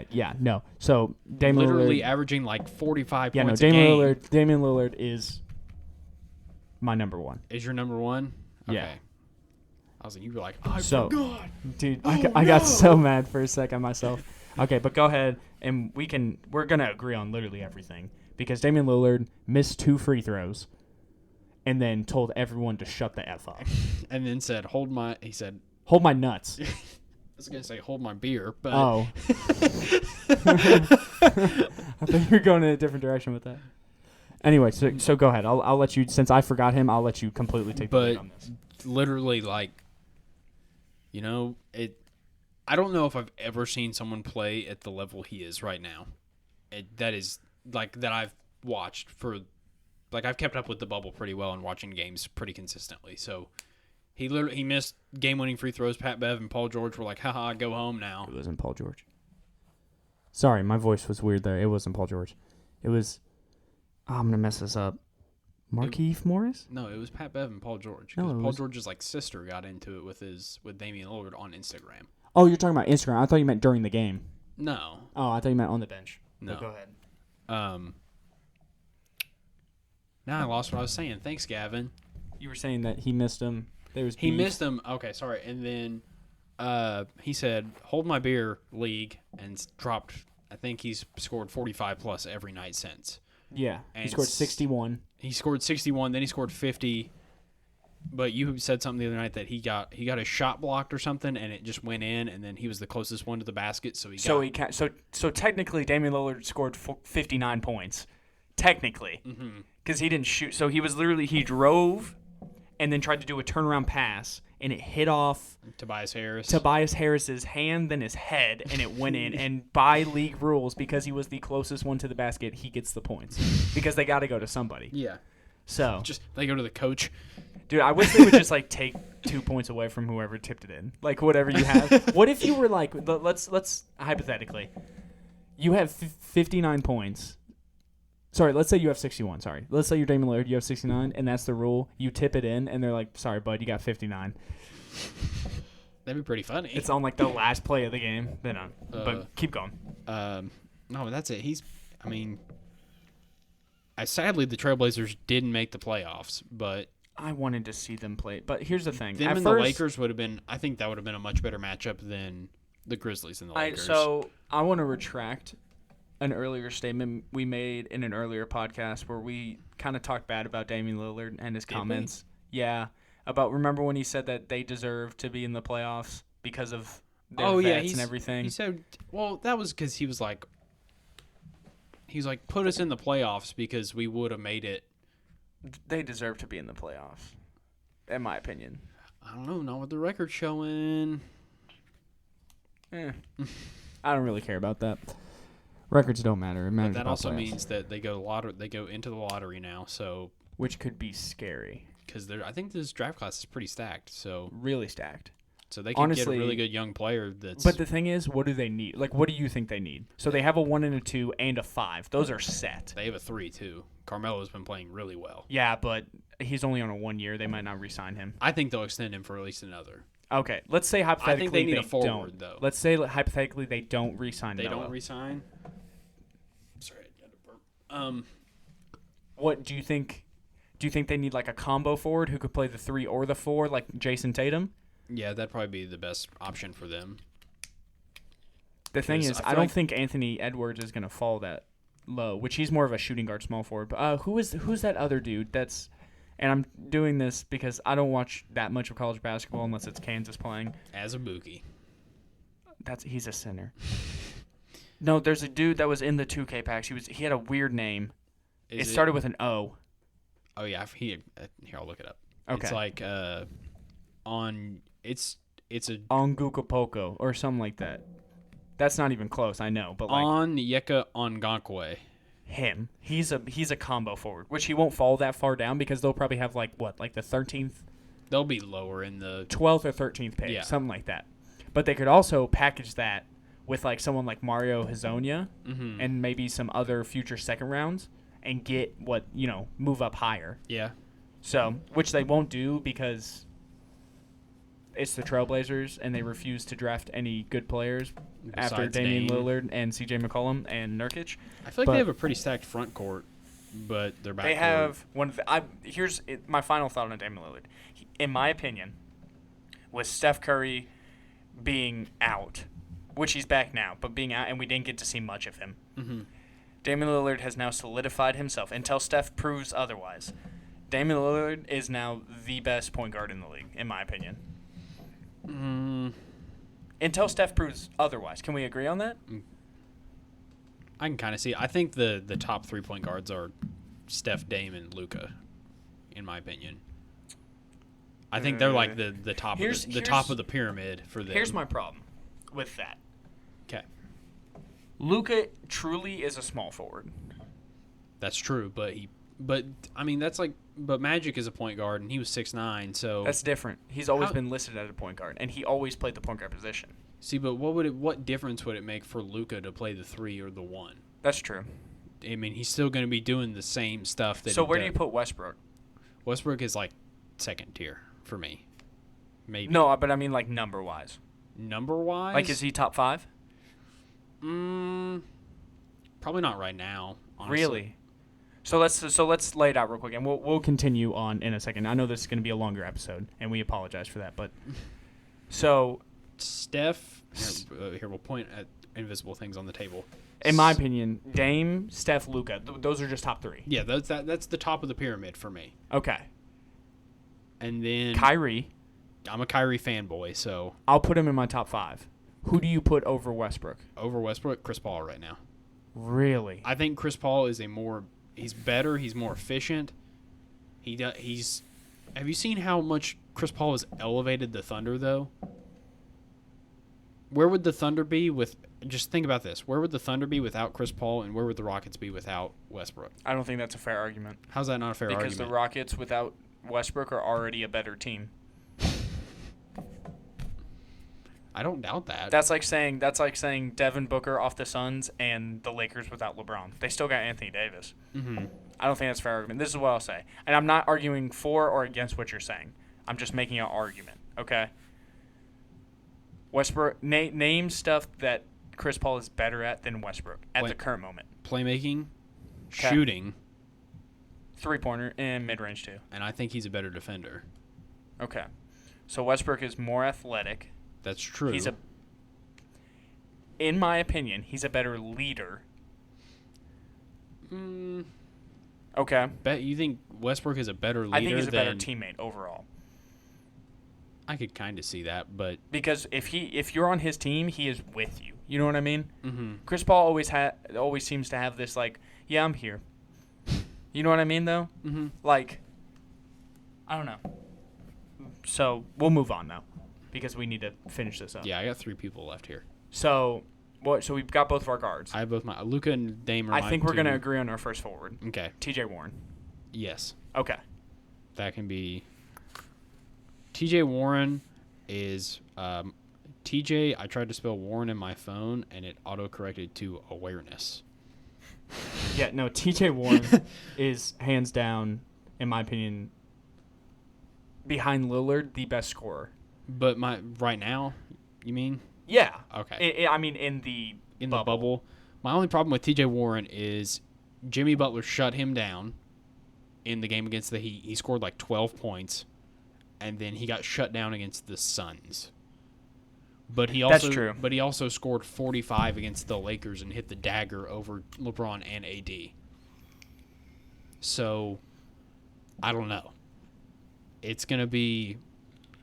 Yeah. No, so Damian literally Lillard, averaging like 45 yeah, points no, a game. Damian Lillard is my number one. Is your number one? Okay. Yeah. I was like, you were like, I forgot. Dude, I got so mad for a second myself. Okay, but go ahead, and we're going to agree on literally everything. Because Damian Lillard missed 2 free throws and then told everyone to shut the F up. And then said, hold my nuts. I was going to say, hold my beer, but. Oh. I thought you were going in a different direction with that. Anyway, so go ahead. I'll let you, since I forgot him, I'll let you completely take the lead on this. Literally, like, I don't know if I've ever seen someone play at the level he is right now. That is, like, that I've watched for, like, I've kept up with the bubble pretty well and watching games pretty consistently. So, he missed game-winning free throws. Pat Bev and Paul George were like, haha, go home now. It wasn't Paul George. Sorry, my voice was weird there. It wasn't Paul George. It was, I'm going to mess this up. Markieff Morris? No, it was Pat Bev and Paul George. No, Paul George's like sister got into it with Damian Lillard on Instagram. Oh, you're talking about Instagram. I thought you meant during the game. No. Oh, I thought you meant on the bench. No. But go ahead. Now I lost what I was saying. Thanks, Gavin. You were saying that he missed him. He missed him. Okay, sorry. And then he said, hold my beer, league, and dropped, I think he's scored 45 plus every night since. Yeah, he scored 61. He scored 61, then he scored 50. But you said something the other night that he got a shot blocked or something, and it just went in, and then he was the closest one to the basket, so So technically, Damian Lillard scored 59 points, technically, because he didn't shoot. So he drove, and then tried to do a turnaround pass, and it hit off Tobias Harris's hand, then his head, and it went in. And by league rules, because he was the closest one to the basket, he gets the points because they got to go to somebody. Yeah. So just they go to the coach. Dude, I wish they would just like take 2 points away from whoever tipped it in. Like whatever you have. What if you were like, let's hypothetically, you have 59 points. Sorry, let's say you have 61. Sorry, let's say you're Damian Lillard, you have 69, and that's the rule. You tip it in, and they're like, "Sorry, bud, you got 59." That'd be pretty funny. It's on like the last play of the game. But keep going. No, that's it. Sadly, the Trailblazers didn't make the playoffs, but I wanted to see them play. But here's the thing: them and the Lakers would have been. I think that would have been a much better matchup than the Grizzlies and the Lakers. So I want to retract an earlier statement we made in an earlier podcast where we kind of talked bad about Damian Lillard and his comments. Yeah. remember when he said that they deserve to be in the playoffs because of their Oh yeah, vets and everything? He said, well, that was because he was like, put us in the playoffs because we would have made it. They deserve to be in the playoffs, in my opinion. I don't know, not with the record showing. I don't really care about that. Records don't matter. It matters But that about also playoffs. means that they go into the lottery now. So Which could be scary. because I think this draft class is pretty stacked. So Really stacked. they can get a Honestly, really good young player. That's But the thing is, what do they need? Like, what do you think they need? So they have a 1 and a 2 and a 5. Those are set. they have a 3 too. Carmelo's been playing really well. Yeah, but he's only on a 1 year. They might not re-sign him. I think they'll extend him for at least another. Okay, let's say hypothetically I think they need a don't. forward though. Let's say hypothetically they don't re-sign They Melo. don't resign. Sorry, I had to burp. What do you think? Do you think they need like a combo forward who could play the 3 or the 4, like Jason Tatum? Yeah, that'd probably be the best option for them. The thing Because is, I I feel don't like- think Anthony Edwards is going to fall that low, which he's more of a shooting guard, small forward. But who's that other dude? That's, and I'm doing this because I don't watch that much of college basketball unless it's Kansas playing. Azubuike. He's a sinner. No, there's a dude that was in the 2K packs. He had a weird name. It started with an O. Oh yeah, here I'll look it up. Okay. It's like it's a Ongukapoko or something like that. That's not even close, I know, but like Onyeka Ongankwe. him, he's a combo forward, which he won't fall that far down because they'll probably have like the 13th, They'll be lower in the 12th or 13th pick, Yeah. something like that. But they could also package that with like someone like Mario Hazonia Mhm. and maybe some other future second rounds and get move up higher. yeah. So, which they won't do because it's the Trailblazers and they refuse to draft any good players after Besides Damian Dame. Lillard and CJ McCollum and Nurkic. I feel like but- they have a pretty stacked front court, but they're back. They have one of the, here's my final thought on Damian Lillard. In my opinion, with Steph Curry being out, which he's back now, but being out, and we didn't get to see much of him. Mm-hmm. Damian Lillard has now solidified himself until Steph proves otherwise. Damian Lillard is now the best point guard in the league, in my opinion. Until Steph proves otherwise. Can we agree on that? I can kind of see. I think the top 3-point guards are Steph, Dame, and Luka, in my opinion. I think they're like the top of the top of the pyramid for them. Here's my problem with that. Okay, Luka truly is a small forward. that's true, but I mean but Magic is a point guard and he was 6'9", so That's different. He's always How- been listed as a point guard, and he always played the point guard position. see. But what difference would it make for Luka to play the 3 or the 1? That's true. I mean, he's still going to be doing the same stuff that. So he where do does. you put Westbrook? Westbrook is like second tier for me. Maybe. No, but I mean like number wise. Number wise, Like is he top 5? Probably not right now. Honestly. Really? So let's lay it out real quick, and we'll continue on in a second. I know this is going to be a longer episode, and we apologize for that. But so, Steph. Here we'll point at invisible things on the table. in my opinion, Dame, Steph, Luka, those are just top 3. Yeah, that's the top of the pyramid for me. Okay. And then Kyrie, I'm a Kyrie fanboy, so I'll put him in my top 5. Who do you put over Westbrook? over Westbrook, Chris Paul right now. Really? I think Chris Paul is he's better, he's more efficient. Have you seen how much Chris Paul has elevated the Thunder though? Where would the Thunder be just think about this. Where would the Thunder be without Chris Paul, and where would the Rockets be without Westbrook? I don't think that's a fair argument. How's that not a fair Because argument? the Rockets without Westbrook are already a better team. I don't doubt that. That's like saying Devin Booker off the Suns and the Lakers without LeBron. They still got Anthony Davis. Mm-hmm. I don't think that's a fair argument. This is what I'll say. And I'm not arguing for or against what you're saying. I'm just making an argument, okay? Westbrook, name stuff that Chris Paul is better at than Westbrook at the current moment. Playmaking, 'Kay. shooting, Three-pointer and mid-range too. and I think he's a better defender. Okay. So Westbrook is more athletic. That's true. In my opinion, he's a better leader. Okay. Bet you think Westbrook is a better leader I think he's a better than teammate overall. I could kind of see that, but because if you're on his team, he is with you. You know what I mean? mm-hmm. Chris Paul always seems to have this like, yeah, I'm here. You know what I mean though? Mm-hmm. Like, I don't know. So we'll move on though, because we need to finish this up. Yeah, I got 3 people left here. So what? So we've got both of our guards. I have both my Luka and Dame are I my think we're 2. gonna agree on our first forward. Okay. T.J. Warren. Yes. Okay. That can be. T.J. Warren is T.J. I tried to spell Warren in my phone and it auto-corrected to awareness. Yeah. No. T.J. Warren is hands down, in my opinion, behind Lillard, the best scorer. But right now, you mean? Yeah. Okay. I mean, in the bubble. My only problem with T.J. Warren is Jimmy Butler shut him down in the game against the Heat. He scored like 12 points, and then he got shut down against the Suns. But he also That's true. But he also scored 45 against the Lakers and hit the dagger over LeBron and AD. So, I don't know. It's gonna be.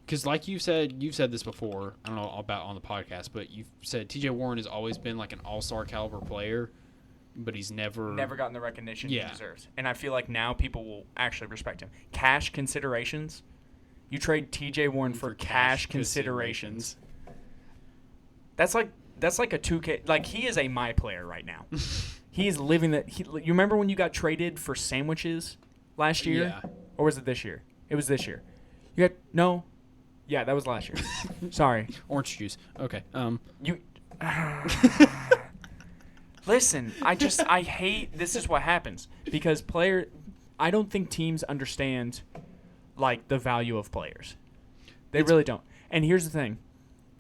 Because like you've said this before, I don't know about on the podcast, but you've said T.J. Warren has always been like an all-star caliber player, but he's never gotten the recognition Yeah. he deserves. And I feel like now people will actually respect him. Cash considerations. You trade T.J. Warren for cash considerations. That's like a 2K. Like, he is a my player right now. He is living that. You remember when you got traded for sandwiches last year? Yeah. Or was it this year? It was this year. You got no. Yeah, that was last year. Sorry. Orange juice. Okay. You. Listen, I hate. This is what happens because I don't think teams understand, like, the value of players. They really don't. And here's the thing.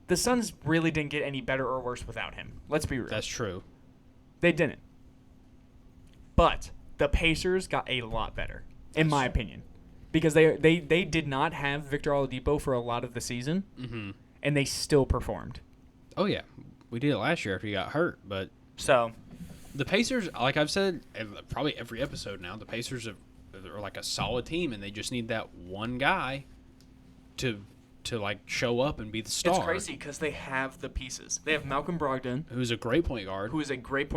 The Suns really didn't get any better or worse without him. Let's be real. That's true. They didn't. But the Pacers got a lot better, in my opinion. Because they did not have Victor Oladipo for a lot of the season, and they still performed. Oh, yeah. We did it last year after he got hurt, but So, the Pacers, like I've said probably every episode now, the Pacers are like a solid team, and they just need that one guy to like show up and be the star. it's crazy because they have the pieces. They have Malcolm Brogdon, Who's a great point guard. who is a great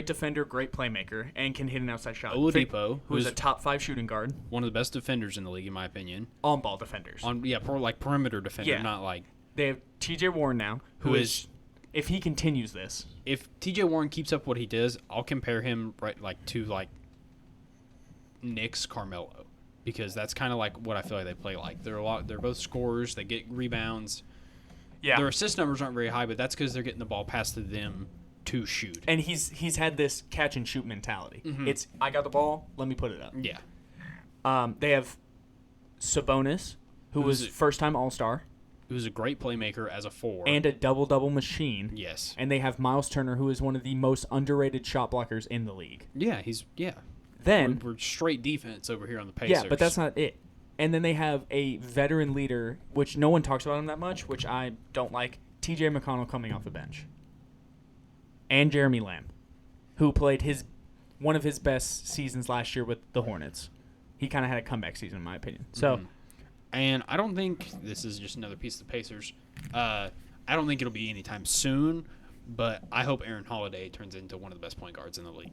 defender, great playmaker, and can hit an outside shot. Oladipo, who is who's a top 5 shooting guard, one of the best defenders in the league, in my opinion. on-ball defenders. Like perimeter defender, Yeah. not like. They have T.J. Warren now, who is, if he continues this, If T.J. Warren keeps up what he does, I'll compare him to Knicks Carmelo, because that's kind of like what I feel like they play like. They're both scorers. They get rebounds. yeah. Their assist numbers aren't very high, but that's because they're getting the ball passed to them to shoot. And he's had this catch and shoot mentality. It's I got the ball, let me put it up. Yeah, They have Sabonis, who was Who's it? first-time All-Star he was a great playmaker as a 4. and a double-double machine. yes, And they have Miles Turner, who is one of the most underrated shot blockers in the league. yeah, Then, We're straight defense over here on the Pacers. yeah, but that's not it. And then they have a veteran leader, which no one talks about him that much, which I don't like, T.J. McConnell coming off the bench. And Jeremy Lamb, who played one of his best seasons last year with the Hornets. He kind of had a comeback season, in my opinion. So, And I don't think this is just another piece of the Pacers. I don't think it'll be anytime soon, but I hope Aaron Holiday turns into one of the best point guards in the league.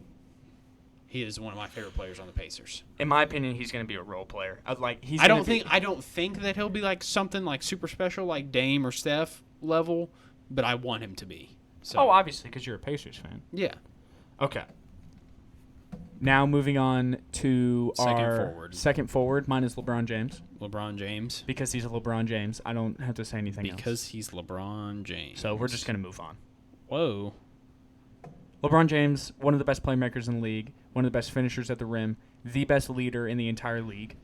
He is one of my favorite players on the Pacers. in my opinion, he's going to be a role player. I don't think that he'll be like something like super special like Dame or Steph level, but I want him to be. So Oh, obviously, because you're a Pacers fan. yeah. Okay. Now moving on to Second our forward. second forward. Mine is LeBron James. LeBron James. Because he's a LeBron James, I don't have to say anything else. Because he's LeBron James. So we're just going to move on. Whoa. LeBron James, one of the best playmakers in the league, one of the best finishers at the rim, the best leader in the entire league.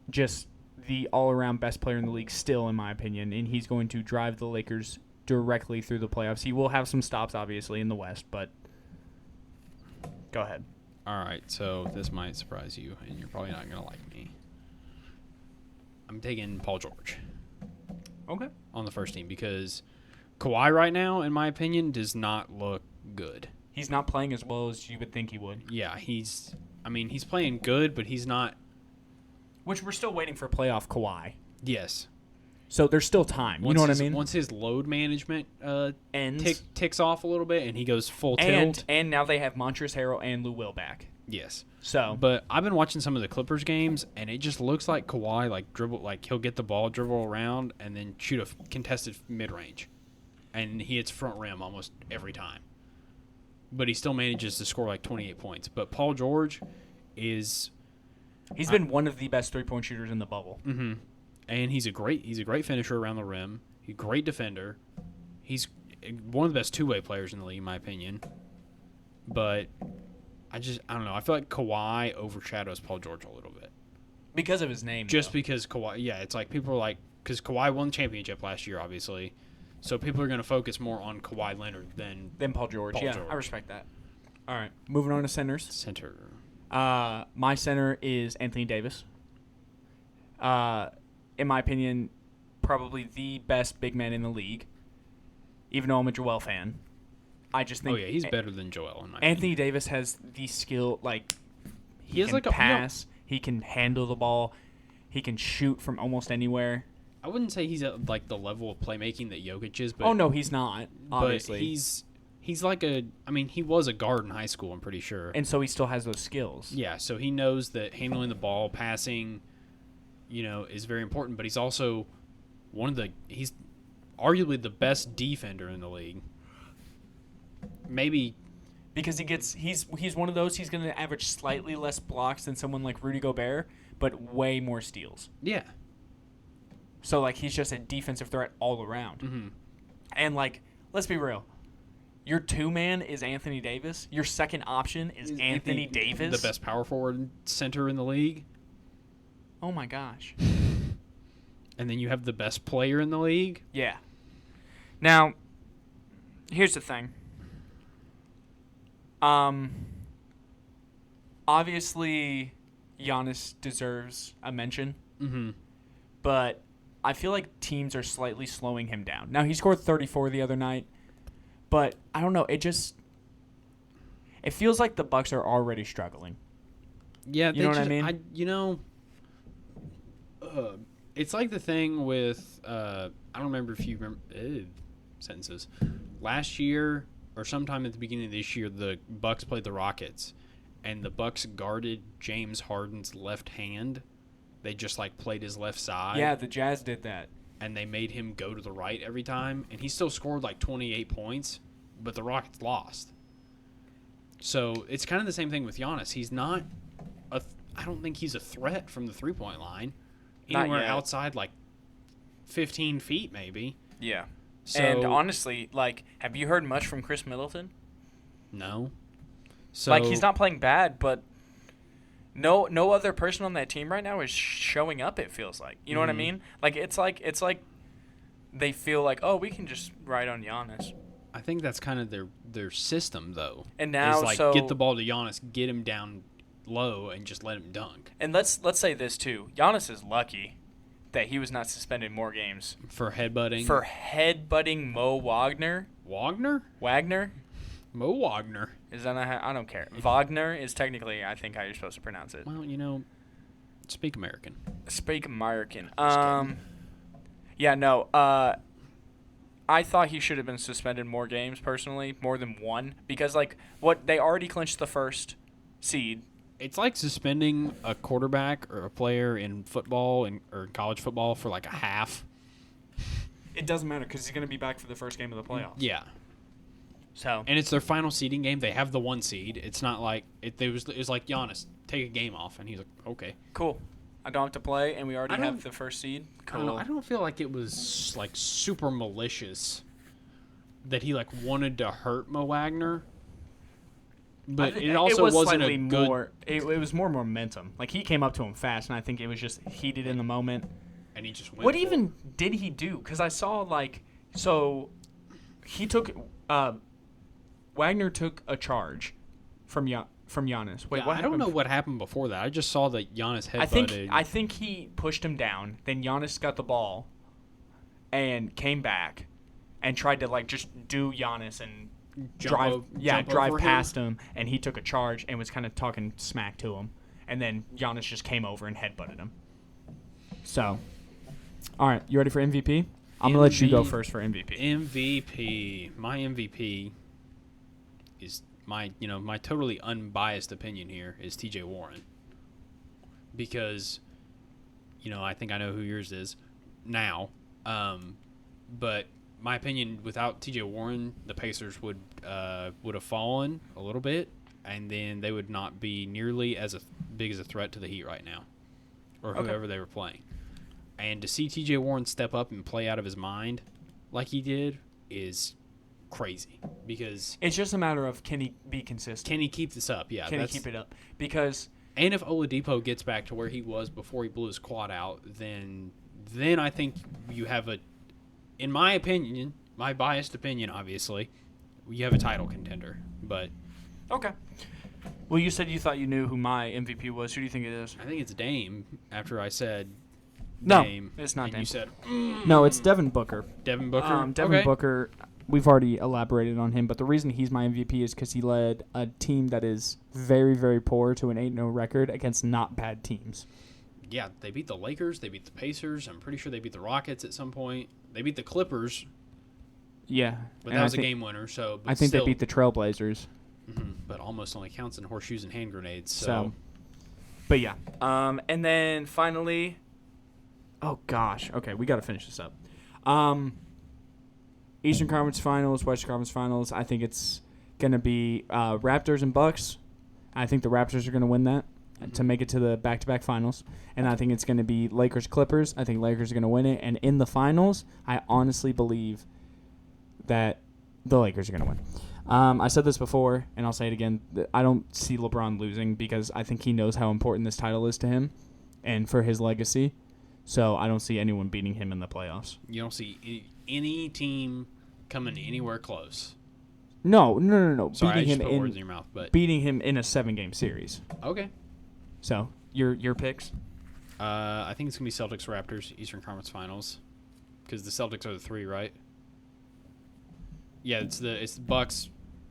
Just the all-around best player in the league still, in my opinion, and he's going to drive the Lakers directly through the playoffs. He will have some stops, obviously, in the West, but go ahead. All right, so this might surprise you, and you're probably not going to like me. I'm taking Paul George Okay. on the first team because Kawhi right now, in my opinion, does not look good. He's not playing as well as you would think he would. Yeah, he's playing good, but he's not. Which we're still waiting for playoff Kawhi. Yes. So there's still time. You know what I mean? Once his load management Ends. ticks off a little bit and he goes full tilt. And now they have Montrezl Harrell and Lou Will back. Yes. So, But I've been watching some of the Clippers games, and it just looks like Kawhi he'll get the ball, dribble around, and then shoot a contested mid range, and he hits front rim almost every time. But he still manages to score like 28 points. But Paul George he's been one of the best 3-point shooters in the bubble. Mm-hmm. And he's a great finisher around the rim. He's a great defender. He's one of the best two-way players in the league, in my opinion. But I don't know. I feel like Kawhi overshadows Paul George a little bit. Because of his name. Just because Kawhi, it's like people are like, because Kawhi won the championship last year, obviously. So people are going to focus more on Kawhi Leonard than Paul George. Paul yeah, George. I respect that. All right, moving on to centers. Center. My center is Anthony Davis. In my opinion, probably the best big man in the league. Even though I'm a Joel fan, I just think. Oh yeah, he's better than Joel in my Anthony Davis has the skill. Like he has can like a pass. He can handle the ball. He can shoot from almost anywhere. I wouldn't say he's at like the level of playmaking that Jokic is, but oh no, he's not. Obviously, but he's like he was a guard in high school, I'm pretty sure. And so he still has those skills. Yeah, so he knows that handling the ball, passing, is very important, but he's also he's arguably the best defender in the league. Maybe because he's one of those, he's going to average slightly less blocks than someone like Rudy Gobert, but way more steals. Yeah. So like he's just a defensive threat all around. Mm-hmm. And like let's be real. Your two-man is Anthony Davis. Your second option is Anthony Davis. The best power forward center in the league. Oh, my gosh. And then you have the best player in the league. Yeah. Now, here's the thing. Obviously, Giannis deserves a mention. Mm-hmm. But I feel like teams are slightly slowing him down. Now, he scored 34 the other night. But I don't know. It feels like the Bucks are already struggling. Yeah, you know what I mean. It's like the thing with I don't remember if you remember sentences. Last year or sometime at the beginning of this year, the Bucks played the Rockets, and the Bucks guarded James Harden's left hand. They just like played his left side. Yeah, the Jazz did that. And they made him go to the right every time, and he still scored like 28 points, but the Rockets lost. So it's kind of the same thing with Giannis. He's not I don't think he's a threat from the three-point line. Anywhere outside like 15 feet maybe. Yeah. So, and honestly, like, have you heard much from Chris Middleton? No. So like, he's not playing bad, but no other person on that team right now is showing up, it feels like. You know what I mean? Like it's like they feel like, "Oh, we can just ride on Giannis." I think that's kind of their system though. And now get the ball to Giannis, get him down low and just let him dunk. And let's say this too. Giannis is lucky that he was not suspended more games for headbutting. For headbutting Mo Wagner. Wagner? Mo Wagner. Is that not how, I don't care. Wagner is technically, I think, how you're supposed to pronounce it. Well, speak American. Speak American. Yeah, no. I thought he should have been suspended more games, personally, more than one, because they already clinched the first seed. It's like suspending a quarterback or a player in football or college football for like a half. It doesn't matter because he's going to be back for the first game of the playoffs. Yeah. So. And it's their final seeding game. They have the one seed. It's not like it was like Giannis, take a game off, and he's like, okay, cool. I don't have to play, and we already have the first seed. Cool. I don't feel like it was like super malicious that he like wanted to hurt Mo Wagner. But it also wasn't a good. More, it was more momentum. Like he came up to him fast, and I think it was just heated in the moment. And he just went. What even did he do? Because I saw he took Wagner took a charge from Giannis. Wait, what? I don't know what happened before that. I just saw that Giannis headbutted. I think he pushed him down. Then Giannis got the ball, and came back, and tried to just do Giannis and. Drive past him, and he took a charge and was kind of talking smack to him, and then Giannis just came over and headbutted him. So, All right, you ready for MVP? I'm gonna let you go MV first for MVP. MVP. My MVP is my totally unbiased opinion here is T.J. Warren, because I think I know who yours is now, but my opinion, without T.J. Warren, the Pacers would have fallen a little bit, and then they would not be nearly as big as a threat to the Heat right now, or whoever they were playing. And to see T.J. Warren step up and play out of his mind like he did is crazy, because It's just a matter of can he be consistent? can he keep this up? Yeah, Can he keep it up? Because and if Oladipo gets back to where he was before he blew his quad out, then I think you have in my opinion, my biased opinion, obviously, you have a title contender. But okay. Well, you said you thought you knew who my MVP was. Who do you think it is? I think it's Dame. After I said No, Dame, it's not and Dame. You said No, it's Devin Booker. Devin Booker. Devin Okay. Booker, we've already elaborated on him, but the reason he's my MVP is because he led a team that is very, very poor to an 8-0 record against not bad teams. Yeah, they beat the Lakers. They beat the Pacers. I'm pretty sure they beat the Rockets at some point. They beat the Clippers, Yeah. but and that was I a think, game winner. So, but I think still, they beat the Trailblazers. but almost only counts in horseshoes and hand grenades. So, but yeah. And then finally, oh gosh, okay, we got to finish this up. Eastern Conference Finals, Western Conference Finals. I think it's gonna be Raptors and Bucks. I think the Raptors are gonna win that to make it to the back-to-back finals, and I think it's gonna be Lakers Clippers. I think Lakers are gonna win it, and in the finals, I honestly believe that the Lakers are gonna win. I said this before, and I'll say it again. I don't see LeBron losing because I think he knows how important this title is to him and for his legacy. So I don't see anyone beating him in the playoffs. you don't see any team coming anywhere close. No. Sorry, I beating just him put words in your mouth, but beating him in a 7-game series. okay. So your picks? I think it's gonna be Celtics Raptors Eastern Conference Finals, because the Celtics are the 3, right? Yeah, it's the Bucks,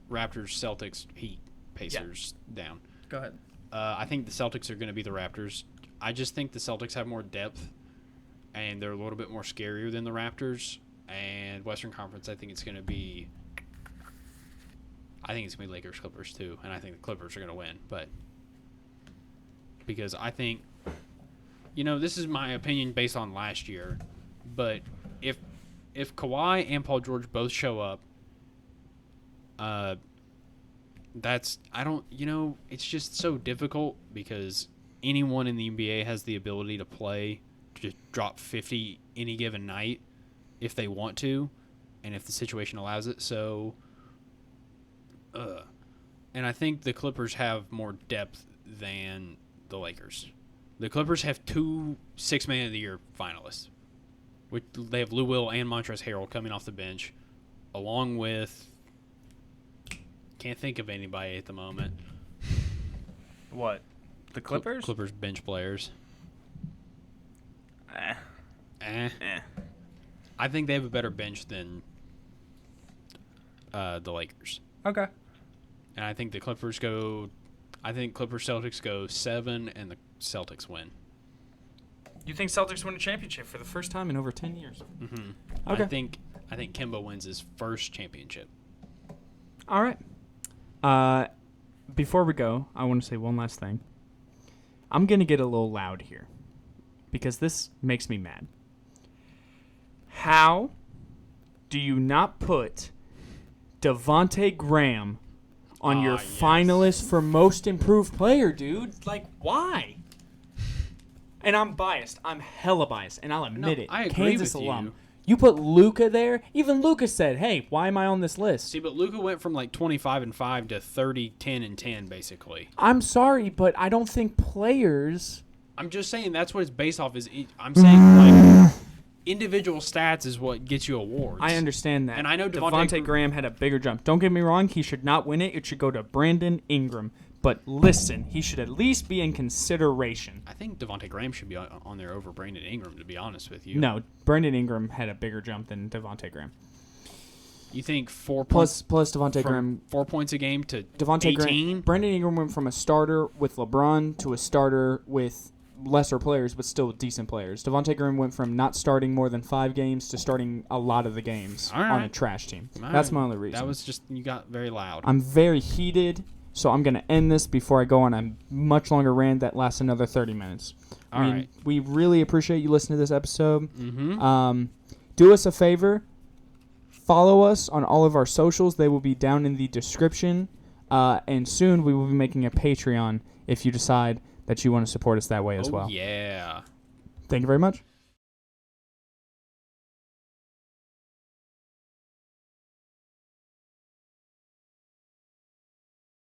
Raptors, Celtics, Heat, Pacers down. Go ahead. I think the Celtics are going to be the Raptors. I just think the Celtics have more depth, and they're a little bit more scarier than the Raptors. And Western Conference, I think it's going to be Lakers Clippers too, and I think the Clippers are going to win. But because I think, this is my opinion based on last year, but if Kawhi and Paul George both show up, it's just so difficult because anyone in the NBA has the ability to play, to just drop 50 any given night if they want to, and if the situation allows it. So, and I think the Clippers have more depth than the Lakers. The Clippers have 2 Six-Man of the Year finalists. They have Lou Will and Montrezl Harrell coming off the bench, along with, can't think of anybody at the moment. What? The Clippers? Clippers bench players. Eh. I think they have a better bench than the Lakers. Okay. And I think the Clippers Celtics go 7, and the Celtics win. You think Celtics win a championship for the first time in over 10 years? Mm-hmm. Okay. I think Kemba wins his first championship. All right. Before we go, I want to say one last thing. I'm going to get a little loud here because this makes me mad. How do you not put Devontae Graham on your yes. finalist for most improved player, dude? Like, why? And I'm biased. I'm hella biased, and I'll admit it. I agree Kansas with alum. you. You put Luka there. Even Luka said, "Hey, why am I on this list?" See, but Luka went from like 25-5 to 30-10-10, basically. I'm sorry, but I don't think players. I'm just saying that's what it's based off. I'm saying like individual stats is what gets you awards. I understand that. And I know Devontae Graham had a bigger jump. Don't get me wrong. He should not win it. It should go to Brandon Ingram. But listen, he should at least be in consideration. I think Devontae Graham should be on there over Brandon Ingram, to be honest with you. No, Brandon Ingram had a bigger jump than Devontae Graham. You think 4 Plus points Devontae Graham. 4 points a game to Devontae 18? Graham. Brandon Ingram went from a starter with LeBron to a starter with lesser players, but still decent players. Devontae Graham went from not starting more than 5 games to starting a lot of the games on a trash team. That's my only reason. That was just, you got very loud. I'm very heated, so I'm going to end this before I go on a much longer rant that lasts another 30 minutes. All right. We really appreciate you listening to this episode. Mm-hmm. Do us a favor. Follow us on all of our socials. They will be down in the description. And soon we will be making a Patreon if you decide that you want to support us that way as well. Yeah. Thank you very much.